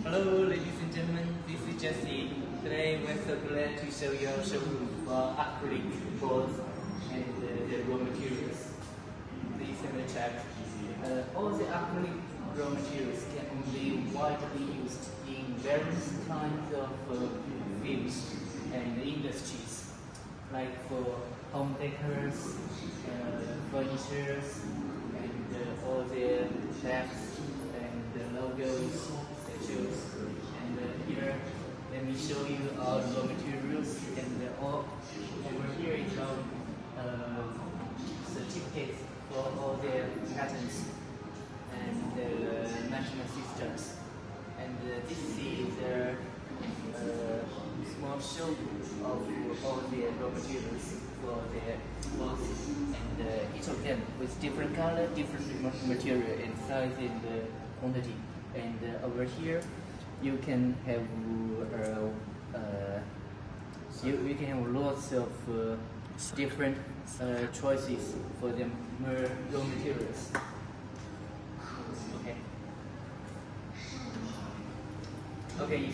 Hello ladies and gentlemen, this is Jesse. Today we're so glad to show you our showroom for acrylic boards and the raw materials. Please have a check. All the acrylic raw materials can be widely used in various kinds of fields and industries, like for home decors, furniture, and all the tags and the logos, statues. And here, let me show you our raw materials. And all over here is our certificates for all the patents and national systems. And this is a small show of all the raw materials for the boards, and each of them with different color, different material and size and quantity. And over here, you can have you can have lots of different choices for the raw materials. Okay. Okay. If you